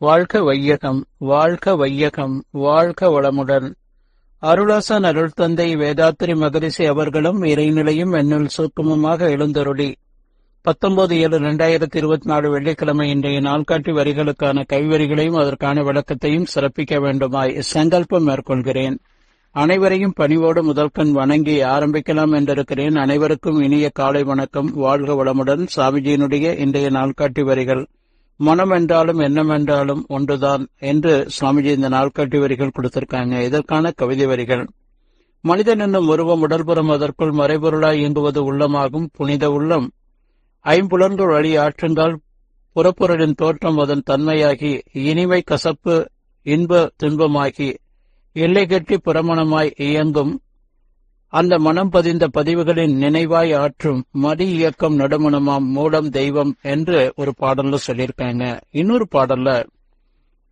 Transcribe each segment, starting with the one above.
வாழ்க வையகம், வாழ்க வையகம், வாழ்க வளமுடன். அருளாசன் அருள் தந்தை வேதாத்திரி மகரிஷி அவர்களும் இறைநிலையும் என்னுள் சூக்குமமாக எழுந்தருளி 19/7/2024 வெள்ளிக்கிழமை இன்றைய நாள்காட்டி வரிகளுக்கான கைவரிகளையும் அதற்கான விளக்கத்தையும் சிறப்பிக்க வேண்டுமாய் சங்கல்பம் மேற்கொள்கிறேன். அனைவரையும் பணிவோடு முதல்கண் வணங்கி ஆரம்பிக்கலாம் என்றிருக்கிறேன். அனைவருக்கும் இனிய காலை வணக்கம். வாழ்க வளமுடன். சாமிஜியினுடைய இன்றைய நாள்காட்டி வரிகள். மனம் என்றாலும் எண்ணம் என்றாலும் ஒன்றுதான் என்று சுவாமிஜி இந்த நாள்காட்டி வரிகள் கொடுத்திருக்காங்க. இதற்கான கவிதை வரிகள். மனிதன் என்னும் உருவம் உடல்புறம், அதற்குள் மறைபொருளாய் இயங்குவது உள்ளமாகும். புனித உள்ளம் ஐம்புலன்கள் வழி ஆற்றுங்கால் புறப்பொருளின் தோற்றம் அதன் தன்மையாகி இனிமை கசப்பு இன்ப துன்பமாகி எல்லை கட்டி புறமணமாய் இயங்கும் அந்த மனம் பதிந்த பதிவுகளின் நினைவாய் ஆற்றும் மதி இயக்கம் நடுமணமாம் மூலம் தெய்வம் என்று ஒரு பாடல்ல சொல்லியிருக்காங்க. இன்னொரு பாடல்ல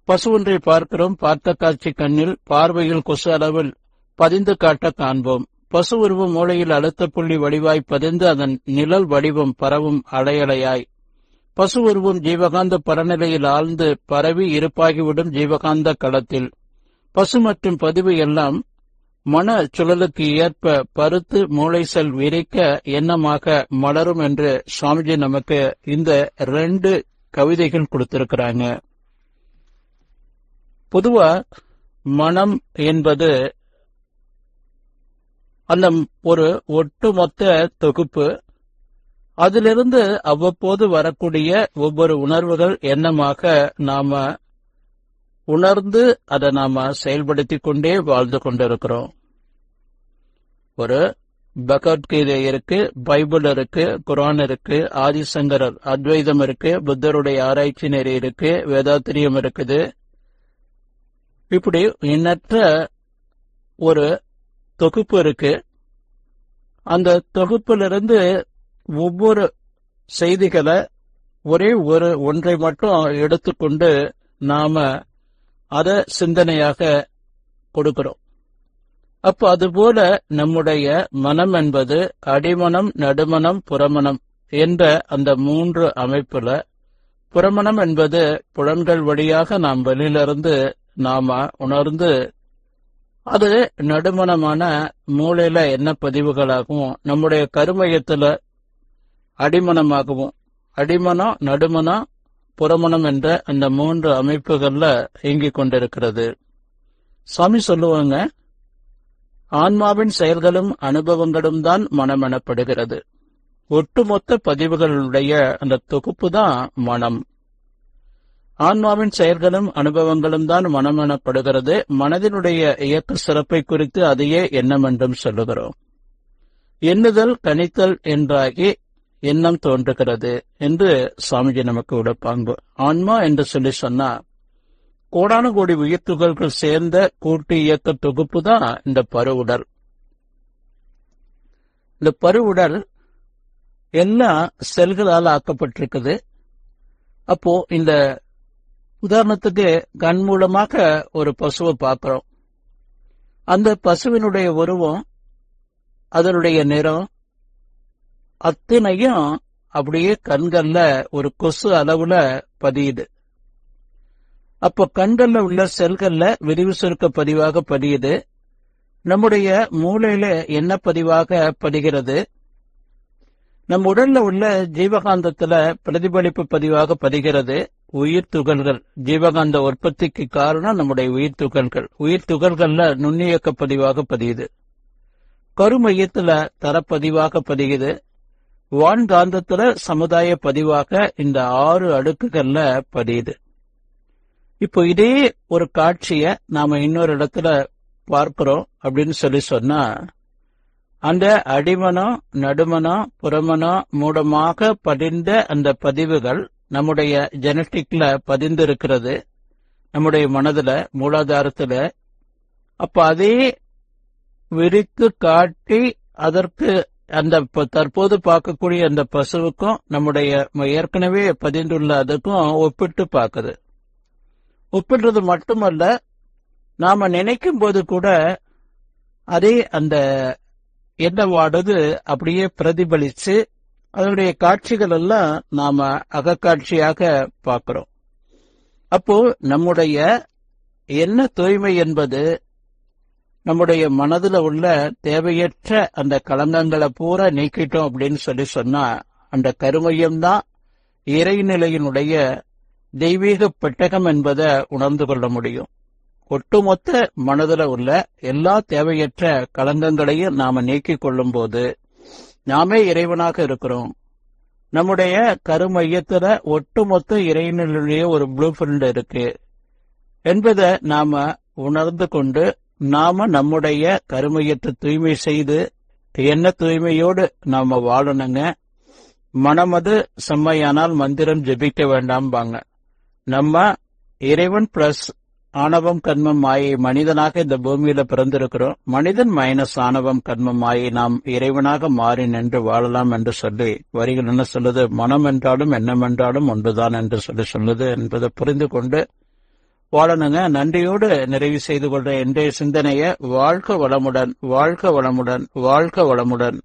பசு ஒன்றை பார்க்கிறோம், பார்த்த காட்சி கண்ணில் பார்வையில் கொசு அளவில் பதிந்து காட்ட காண்போம். பசு உருவம் மூளையில் அழுத்த புள்ளி வடிவாய் பதிந்து அதன் நிழல் வடிவம் பரவும் அலையலையாய். பசு உருவம் ஜீவகாந்த பரநிலையில் ஆழ்ந்து பரவி இருப்பாகிவிடும் ஜீவகாந்த களத்தில். பசு மற்றும் பதிவு எல்லாம் மன சுழலுக்கு ஏற்ப பருத்து மூளை செல் விரிக்க எண்ணமாக மலரும் என்று சுவாமிஜி நமக்கு இந்த 2 கவிதைகள் கொடுத்திருக்கிறாங்க. பொதுவா மனம் என்பது அந்த ஒரு ஒட்டுமொத்த தொகுப்பு. அதிலிருந்து அவ்வப்போது வரக்கூடிய ஒவ்வொரு உணர்வுகள் எண்ணமாக நாம உணர்ந்து அதை நாம செயல்படுத்திக் கொண்டே வாழ்ந்து கொண்டிருக்கிறோம். ஒரு பகவத்கீதை இருக்கு, பைபிள் இருக்கு, குர்ஆன் இருக்கு, ஆதிசங்கரர் அத்வைதம் இருக்கு, புத்தருடைய ஆராய்ச்சி நெறி இருக்கு, வேதாத்திரியம் இருக்குது. இப்படி எண்ணற்ற ஒரு தொகுப்பு இருக்கு. அந்த தொகுப்பிலிருந்து ஒவ்வொரு செய்திகளை ஒரே ஒன்றை மட்டும் எடுத்துக்கொண்டு நாம அதை சிந்தனையாக கொடுக்கிறோம். அப்ப அதுபோல நம்முடைய மனம் என்பது அடிமனம், நடுமனம், புறமனம் என்ற அந்த 3 அமைப்புல, புறமனம் என்பது புலன்கள் வழியாக நாம் வெளியிலிருந்து நாம உணர்ந்து அது நடுமனமான மூளையில என்ன பதிவுகளாகவும் நம்முடைய கருமையத்துல அடிமனமாகவும், அடிமனம், நடுமனம், புறமணம் என்ற அந்த 3 அமைப்புகள்ல இயங்கிக் கொண்டிருக்கிறது. சாமி சொல்லுவாங்க, ஆன்மாவின் செயல்களும் அனுபவங்களும் தான் மனம் எனப்படுகிறது. ஒட்டுமொத்த பதிவுகளுடைய அந்த தொகுப்பு தான் மனம். ஆன்மாவின் செயல்களும் அனுபவங்களும் தான் மனம் எனப்படுகிறது. மனதினுடைய இயக்க சிறப்பை குறித்து அதையே எண்ணம் என்றும் சொல்லுகிறோம். எண்ணுதல் கணித்தல் என்றாகி எண்ணம் தோன்றுகிறது என்று சுவாமிஜி நமக்கு உடப்பாங்க. ஆன்மா என்று சொல்லி சொன்னா கோடான கோடி உயிர் துகள்கள் சேர்ந்த கூட்டு இயக்க தொகுப்பு தான் இந்த பருவுடல். இந்த பருவுடல் எல்லாம் செல்களால் ஆக்கப்பட்டிருக்குது. அப்போ இந்த உதாரணத்துக்கு கண் மூலமாக ஒரு பசுவை பார்க்கிறோம். அந்த பசுவினுடைய உருவம், அதனுடைய நிறம் அத்தனையும் அப்படியே கண்கள்ல ஒரு கொசு அளவுல பதியுது. அப்ப கண்கள்ல உள்ள செல்கள்ல விரிவு சுருக்க பதிவாக பதியுது. நம்முடைய மூளையில என்ன பதிவாக பதிகிறது? நம் உடல்ல உள்ள ஜீவகாந்தத்துல பிரதிபலிப்பு பதிவாக பதிகிறது. உயிர் துகள்கள், ஜீவகாந்த உற்பத்திக்கு காரணம் நம்முடைய உயிர் துகள்கள். உயிர் துகள்கள்ல நுண்ணியக்க பதிவாக பதியுது. கருமையத்துல தரப்பதிவாக பதியுது. வான்காந்தத்துல சமுதாய பதிவாக இந்த 6 அடுக்குகள்ல பதியுது. இப்போ இதே ஒரு காட்சிய நாம இன்னொரு இடத்துல பார்க்கிறோம் அப்படின்னு சொல்லி சொன்னா, அந்த அடிமனம், நடுமனம், புறமனம் மூலமாக பதிந்த அந்த பதிவுகள் நம்முடைய ஜெனட்டிக்ல பதிந்திருக்கிறது, நம்முடைய மனதுல, மூலாதாரத்துல. அப்ப அதே விரித்து காட்டி அதற்கு அந்த தற்போது பார்க்கக்கூடிய அந்த பசுவுக்கும் நம்முடைய ஏற்கனவே பதிந்துள்ள அதுக்கும் ஒப்பிட்டு பார்க்குது. ஒப்பிடுறது மட்டுமல்ல, நாம நினைக்கும் போது கூட அதே அந்த எண்ணவானது அப்படியே பிரதிபலிச்சு அதனுடைய காட்சிகள் எல்லாம் நாம அகக்காட்சியாக பார்க்கிறோம். அப்போ நம்முடைய என்ன தூய்மை என்பது நம்முடைய மனதுல உள்ள தேவையற்ற அந்த களங்கங்களை பூரா நீக்கிட்டோம் அப்படின்னு சொன்னா அந்த கருமையம்தான் இறைநிலையினுடைய தெய்வீக பெட்டகம் என்பதை உணர்ந்து கொள்ள முடியும். ஒட்டுமொத்த மனதுல உள்ள எல்லா தேவையற்ற களங்கங்களையும் நாம நீக்கிக் கொள்ளும் போது நாமே இறைவனாக இருக்கிறோம். நம்முடைய கருமையத்துல ஒட்டுமொத்த இறைநிலையுடைய ஒரு ப்ளூ பிரிண்ட் இருக்கு என்பதை நாம உணர்ந்து கொண்டு நாம நம்முடைய கருமையத்தை தூய்மை செய்து என்ன தூய்மையோடு நாம வாழணுங்க. மனமது செம்மையானால் மந்திரம் ஜெபிக்க வேண்டாம்பாங்க. நம்ம இறைவன் பிளஸ் ஆணவம் கர்மம் மாயை மனிதனாக இந்த பூமியில பிறந்திருக்கிறோம். மனிதன் மைனஸ் ஆணவம் கர்மம் மாயை நாம் இறைவனாக மாறி நின்று வாழலாம் என்று சொல்லி வரிகள் என்ன சொல்லுது? மனம் என்றாலும் எண்ணம் என்றாலும் ஒன்றுதான் என்று சொல்லுது என்பதை புரிந்து கொண்டு வாழணுங்க. நன்றியோடு நிறைவு செய்து கொள்ற இன்றைய சிந்தனையை வாழ்க வளமுடன், வாழ்க வளமுடன், வாழ்க வளமுடன்.